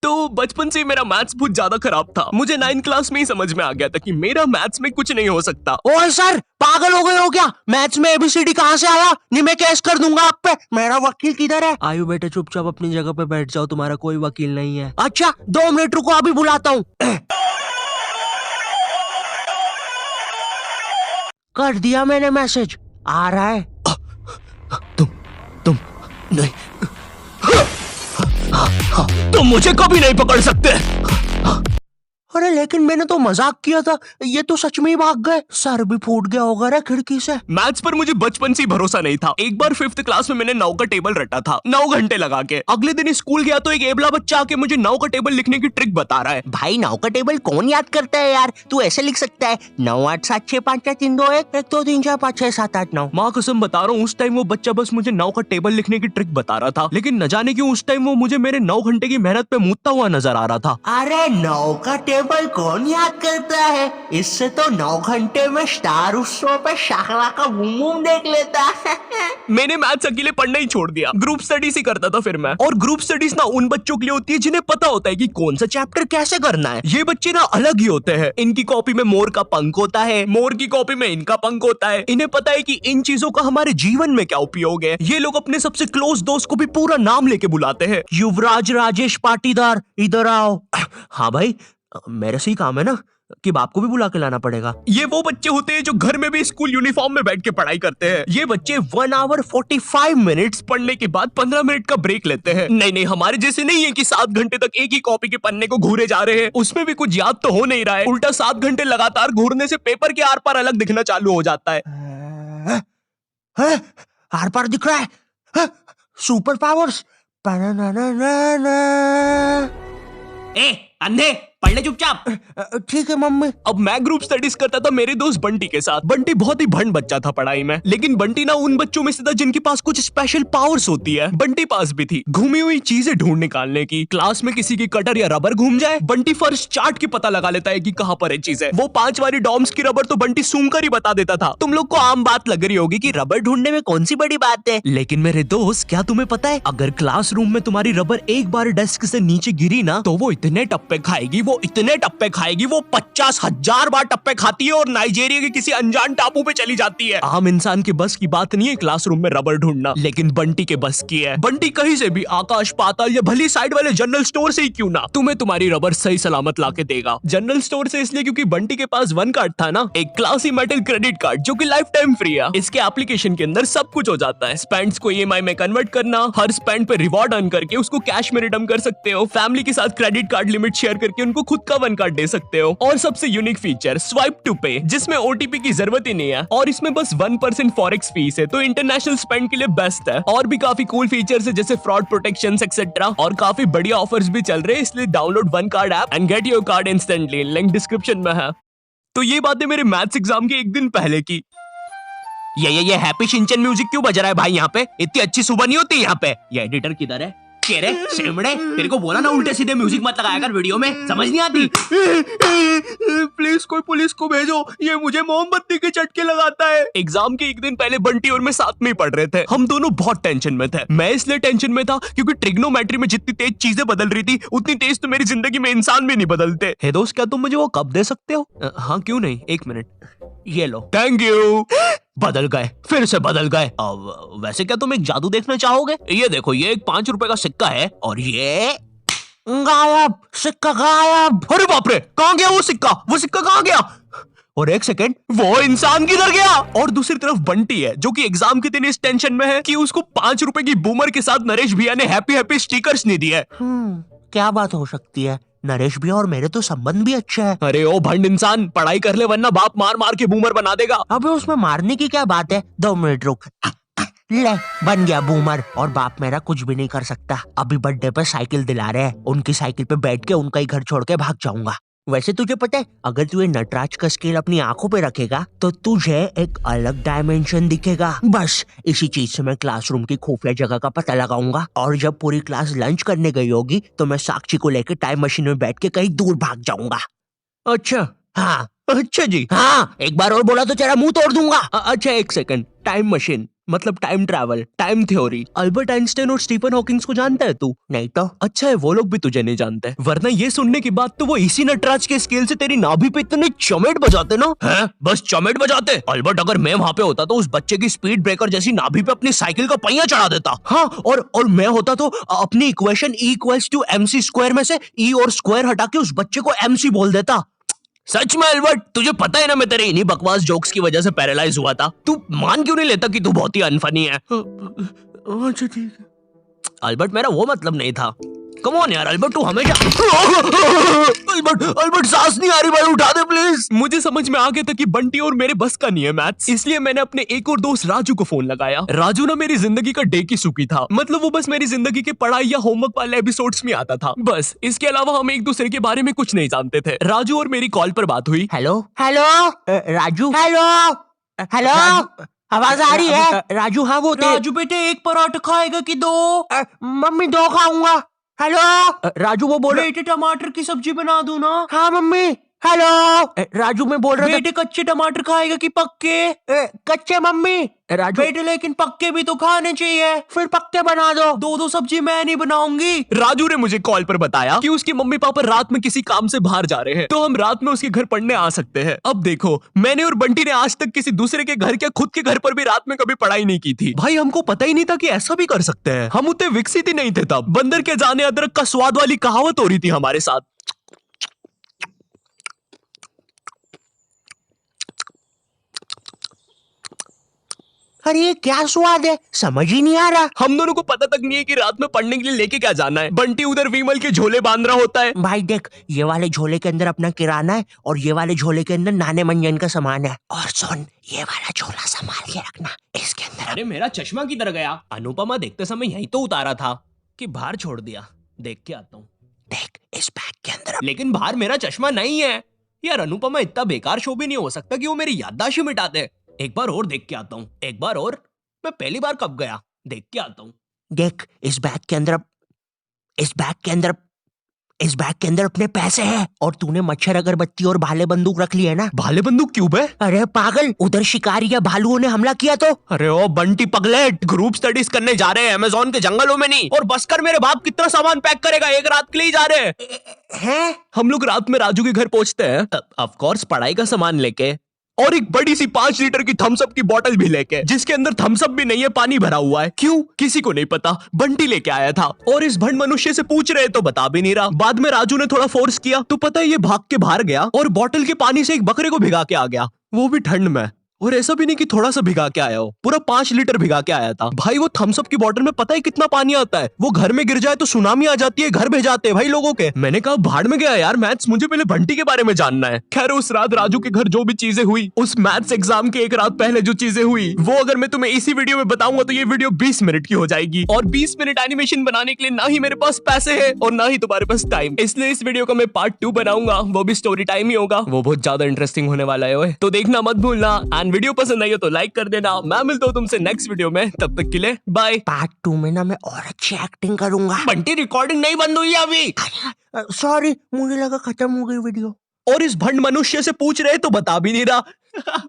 तो बचपन से मेरा मैथ्स बहुत ज्यादा खराब था। मुझे 9th क्लास में ही समझ में आ गया था कि मेरा मैथ्स में कुछ नहीं हो सकता। ओए सर, पागल हो गए हो क्या? मैथ्स में एबीसीडी कहाँ से आया? नहीं, मैं केस कर दूंगा आप पे। मेरा वकील किधर है? आयु बेटे, चुपचाप अपनी जगह पे बैठ जाओ, तुम्हारा कोई वकील नहीं है। अच्छा, 2 मिनट रुको, अभी बुलाता हूँ। कर दिया मैंने मैसेज, आ रहा है। तुम नहीं, तुम मुझे कभी नहीं पकड़ सकते। अरे लेकिन मैंने तो मजाक किया था, ये तो सच में ही भाग गए। सर भी फूट गया होगा रे खिड़की से। मैथ्स पर मुझे बचपन से भरोसा नहीं था। एक बार 5th क्लास में मैंने 9 का टेबल रटा था, 9 घंटे लगा के। अगले दिन स्कूल गया तो एक एबला बच्चा आके मुझे 9 का टेबल लिखने की ट्रिक बता रहा है। भाई 9 का टेबल कौन याद करता है यार? तू ऐसे लिख सकता है 9 8 7 6 5 4 3 2 1 1 2 3 4 5 6 7 8 9। माँ कसम बता रहा हूँ, उस टाइम वो बच्चा बस मुझे 9 का टेबल लिखने की ट्रिक बता रहा था, लेकिन न जाने क्यों उस टाइम वो मुझे मेरे 9 घंटे की मेहनत पे मूतता हुआ नजर आ रहा था। अरे 9 का टेबल कौन याद करता है? इससे तो 9 घंटे में स्टार उत्सव पे शाकला का बूम बूम देख लेता है। मैंने मैथ्स अकेले पढ़ना ही छोड़ दिया, ग्रुप स्टडीज ही करता था फिर मैं। और ग्रुप स्टडीज ना उन बच्चों के लिए होती है जिन्हें पता होता है कि कौन सा चैप्टर कैसे करना है। ये बच्चे ना अलग ही होते हैं। इनकी कॉपी में मोर का पंख होता है, मोर की कॉपी में इनका पंख होता है। इन्हें पता है कि इन चीजों का हमारे जीवन में क्या उपयोग है। ये लोग अपने सबसे क्लोज दोस्त को भी पूरा नाम लेके बुलाते हैं। युवराज राजेश पाटीदार, इधर आओ। हाँ भाई, मेरे से ही काम है ना कि बाप को भी बुला के लाना पड़ेगा। ये वो बच्चे होते हैं जो घर में भी स्कूल यूनिफॉर्म में बैठ के पढ़ाई करते हैं। ये बच्चे 1 आवर 45 मिनट्स पढ़ने के बाद 15 मिनट का ब्रेक लेते हैं। नहीं, हमारे जैसे नहीं है कि 7 घंटे तक एक ही कॉपी के पन्ने को घूरे जा रहे हैं। उसमें भी कुछ याद तो हो नहीं रहा है। उल्टा 7 घंटे लगातार घूरने से पेपर के आर पार अलग दिखना चालू हो जाता है। आर पार दिख रहा है। Super powers. ए अंधे, पढ़ ले चुपचाप। ठीक है मम्मी। अब मैं ग्रुप स्टडीज करता था मेरे दोस्त बंटी के साथ। बंटी बहुत ही भंड बच्चा था पढ़ाई में, लेकिन बंटी ना उन बच्चों में से था जिनके पास कुछ स्पेशल पावर्स होती है। बंटी पास भी थी घूमी हुई चीजें ढूंढ निकालने की। क्लास में किसी की कटर या रबर घूम जाए, बंटी फर्स्ट चार्ट की पता लगा लेता है कि कहाँ पर है चीजें। वो 5 वाली डॉम्स की रबर तो बंटी सूंघ कर ही बता देता था। तुम लोग को आम बात लग रही होगी कि रबर ढूंढने में कौन सी बड़ी बात है, लेकिन मेरे दोस्त क्या तुम्हें पता है, अगर क्लासरूम में तुम्हारी रबर एक बार डेस्क से नीचे गिरी ना तो वो इतने टप्पे खाएगी, वो इतने टप्पे खाएगी, वो 50,000 बार टप्पे खाती है और नाइजीरिया के किसी अनजान टापू पे चली जाती है। आम इंसान के बस की बात नहीं है क्लासरूम में रबर ढूंढना, लेकिन बंटी के बस की है। बंटी कहीं से भी आकाश पाताल या भली साइड वाले जनरल स्टोर से ही क्यों ना तुम्हें तुम्हारी रबर सही सलामत लाके देगा। जनरल स्टोर से इसलिए क्योंकि बंटी के पास 1 कार्ड था ना, एक क्लासी मेटल क्रेडिट कार्ड जो कि लाइफ टाइम फ्री है। इसके एप्लीकेशन के अंदर सब कुछ हो जाता है। स्पेंड्स को EMI में कन्वर्ट करना, हर स्पेंड पे रिवॉर्ड अर्न करके उसको कैश में रिडीम कर सकते हो, फैमिली के साथ क्रेडिट कार्ड लिमिट शेयर करके उनको खुद का 1 कार्ड दे सकते हो, और सबसे यूनिक फीचर स्वाइप टू पे, जिसमें OTP की जरूरत ही नहीं है और इसमें बस 1% फॉरेक्स फीस है, तो इंटरनेशनल स्पेंड के लिए बेस्ट है। और भी काफी कूल फीचर्स है जैसे फ्रॉड प्रोटेक्शन एक्सेट्रा, और काफी बढ़िया ऑफर्स भी चल रहे हैं, इसलिए download 1 card app and get your card instantly. Link description में है। तो ये बातें मेरे मैथ्स एग्जाम के एक दिन पहले की। ये हैप्पी शिनचैन म्यूजिक क्यों बज रहा है भाई यहाँ पे? इतनी अच्छी सुबह नहीं होती यहाँ पे। ये एडिटर किधर है? केरे सेमड़े, तेरे को बोला ना उल्टे सीधे म्यूजिक मत लगाया कर वीडियो में, समझ नहीं आती? प्लीज कोई पुलिस को भेजो, ये मुझे मोमबत्ती के चटके लगाता है। एग्जाम के एक दिन पहले बंटी और मैं साथ में ही पढ़ रहे थे। हम दोनों बहुत टेंशन में थे। मैं इसलिए टेंशन में था क्योंकि ट्रिग्नोमेट्री में जितनी तेज चीजें बदल रही थी उतनी तेज तो मेरी जिंदगी में इंसान भी नहीं बदलते। हे दोस्त, क्या तुम मुझे वो कप दे सकते हो? हाँ क्यों नहीं, 1 मिनट, ये लो। Thank you. बदल गए, फिर से बदल गए। अब वैसे क्या तुम एक जादू देखना चाहोगे? ये देखो, ये एक 5 रुपए का सिक्का है और ये गायब, सिक्का गायब। अरे बाप रे, कहाँ गया वो सिक्का? वो सिक्का कहाँ गया? और 1 सेकंड, वो इंसान किधर गया? और दूसरी तरफ बंटी है जो कि एग्जाम के दिन इस टेंशन में है कि उसको 5 रुपए की बूमर के साथ नरेश भैया ने हैप्पी हैप्पी स्टिकर्स नहीं दिए। क्या बात हो सकती है? नरेश भैया और मेरे तो संबंध भी अच्छे हैं। अरे ओ भंड इंसान, पढ़ाई कर ले वरना बाप मार मार के बूमर बना देगा। अबे उसमें मारने की क्या बात है? 2 मिनट रुक। ले, बन गया बूमर, और बाप मेरा कुछ भी नहीं कर सकता। अभी बर्थडे पे साइकिल दिला रहे हैं, उनकी साइकिल पे बैठ के उनका ही घर छोड़ के भाग जाऊंगा। वैसे तुझे पता है, अगर तू ये नटराज का स्केल अपनी आंखों पे रखेगा तो तुझे एक अलग डायमेंशन दिखेगा। बस इसी चीज से मैं क्लासरूम की खुफिया जगह का पता लगाऊंगा, और जब पूरी क्लास लंच करने गई होगी तो मैं साक्षी को लेकर टाइम मशीन में बैठ के कहीं दूर भाग जाऊंगा। अच्छा, हाँ अच्छा जी, हाँ, एक बार और बोला तो तेरा मुंह तोड़ दूंगा। अच्छा 1 सेकंड, टाइम मशीन मतलब time travel, time theory. Albert Einstein और स्टीफन हॉकिंग्स को जानता है तू? नहीं तो। अच्छा है वो लोग भी तुझे नहीं जानते, वरना ये सुनने के बाद तो वो इसी नटराज के स्केल से तेरी नाभि पे इतने चमेट बजाते ना। हैं? बस चमेट बजाते? अल्बर्ट अगर मैं वहां पे होता तो उस बच्चे की स्पीड ब्रेकर जैसी नाभि पे अपनी साइकिल का पहिया चढ़ा देता। हाँ, और मैं होता तो अपनी equation E equals to MC square में से E और स्क्वायर हटा के उस बच्चे को MC बोल देता। सच में अल्बर्ट, तुझे पता है ना मैं तेरे इन्हीं बकवास जोक्स की वजह से पैरालाइज हुआ था। तू मान क्यों नहीं लेता कि तू बहुत ही अनफनी है? अच्छा ठीक है। अल्बर्ट मेरा वो मतलब नहीं था। कम ऑन यार अल्बर्ट, तू हमेशा अल्बर्ट सांस नहीं आ रही भाई, उठा दे प्लीज। मुझे समझ में आ गया था कि बंटी और मेरे बस का नहीं है मैथ्स, इसलिए मैंने अपने एक और दोस्त राजू को फोन लगाया। राजू ना मेरी जिंदगी का डेकी सुकी था, मतलब वो बस मेरी जिंदगी के पढ़ाई या होमवर्क वाले एपिसोड्स में आता था, बस इसके अलावा हम एक दूसरे के बारे में कुछ नहीं जानते थे। राजू और मेरी कॉल पर बात हुई। Hello hello Raju, hello hello, आवाज आ रही है? राजू, हाँ वो राजू बेटे, एक पराठा खाएगा कि दो? मम्मी 2 खाऊंगा। हेलो राजू वो बोले बेटे टमाटर की सब्जी बना दूं ना? हाँ मम्मी। हेलो राजू, मैं बोल रहा था बेटे कच्चे टमाटर खाएगा कि पक्के? कच्चे मम्मी। राजू बेटे लेकिन पक्के भी तो खाने चाहिए। फिर पक्के बना दो। 2-2 सब्जी मैं नहीं बनाऊंगी। राजू ने मुझे कॉल पर बताया कि उसके मम्मी पापा रात में किसी काम से बाहर जा रहे हैं, तो हम रात में उसके घर पढ़ने आ सकते हैं। अब देखो, मैंने और बंटी ने आज तक किसी दूसरे के घर, क्या खुद के घर पर भी रात में कभी पढ़ाई नहीं की थी। भाई हमको पता ही नहीं था कि ऐसा भी कर सकते हैं। हम उतने विकसित ही नहीं थे तब। बंदर के जाने अदरक का स्वाद वाली कहावत हो रही थी हमारे साथ। अरे ये क्या स्वाद है, समझ ही नहीं आ रहा। हम दोनों को पता तक नहीं है कि रात में पढ़ने के लिए लेके क्या जाना है। बंटी उधर विमल के झोले बांध रहा होता है। भाई देख, ये वाले झोले के अंदर अपना किराना है और ये वाले झोले के अंदर नाने मंजन का सामान है। और सुन, ये वाला झोला संभाल के रखना, इसके अंदर। अरे मेरा चश्मा किधर गया? अनुपमा देखते समय यहीं तो उतारा था कि बाहर छोड़ दिया। देख के आता हूँ। देख, इस बैग के अंदर। लेकिन बाहर मेरा चश्मा नहीं है यार। अनुपमा इतना बेकार शो भी नहीं हो सकता कि वो मेरी याददाश्त ही मिटा दे। एक बार और देख के आता हूँ, एक बार और। मैं पहली बार कब गया? देख के आता हूँ। देख, इस बैग के अंदर अपने पैसे हैं। और तूने मच्छर अगरबत्ती और भाले बंदूक रख ली है ना? भाले बंदूक क्यों बे? अरे पागल, उधर शिकारी या भालुओं ने हमला किया तो। अरे ओ बंटी पगलेट, ग्रुप स्टडीज करने जा रहे हैं अमेज़न के जंगलों में नहीं। और बस कर, मेरे बाप कितना सामान पैक करेगा? एक रात के लिए जा रहे हैं। हम लोग रात में राजू के घर पहुंचते हैं, ऑफ कोर्स पढ़ाई का सामान लेके, और एक बड़ी सी 5 लीटर की थम्स अप की बोतल भी लेके, जिसके अंदर थम्स अप भी नहीं है, पानी भरा हुआ है। क्यों? किसी को नहीं पता। बंटी लेके आया था। और इस भंड मनुष्य से पूछ रहे तो बता भी नहीं रहा। बाद में राजू ने थोड़ा फोर्स किया तो पता है ये भाग के बाहर गया और बोतल के पानी से एक बकरे को भिगा के आ गया, वो भी ठंड में। और ऐसा भी नहीं कि थोड़ा सा भिगा के आया हो, पूरा 5 लीटर भिगा के आया था। भाई वो थम्स अप की बोतल में पता है कितना पानी आता है? वो घर में गिर जाए तो सुनामी आ जाती है, घर भेजाते हैं भाई लोगों के। मैंने कहा भाड़ में गया यार मैथ्स, मुझे पहले बंटी के बारे में जानना है। खैर उस रात राजू के घर जो भी चीजें हुई, उस मैथ्स एग्जाम के एक रात पहले जो चीजें हुई, वो अगर मैं तुम्हें इसी वीडियो में बताऊंगा तो ये वीडियो 20 मिनट की हो जाएगी। और 20 मिनट एनिमेशन बनाने के लिए ना ही मेरे पास पैसे है और ना ही तुम्हारे पास टाइम, इसलिए इस वीडियो का मैं पार्ट 2 बनाऊंगा, वो भी स्टोरी टाइम ही होगा। वो बहुत ज्यादा इंटरेस्टिंग होने वाला है ओए, तो देखना मत भूलना। एंड वीडियो पसंद आई हो तो लाइक कर देना। मैं मिलता हूँ तुमसे नेक्स्ट वीडियो में, तब तक के लिए बाय। पार्ट 2 में ना मैं और अच्छी एक्टिंग करूंगा। बंटी रिकॉर्डिंग नहीं बंद हुई है अभी। सॉरी, मुझे लगा खत्म हो गई वीडियो। और इस भंड मनुष्य से पूछ रहे तो बता भी नहीं रहा।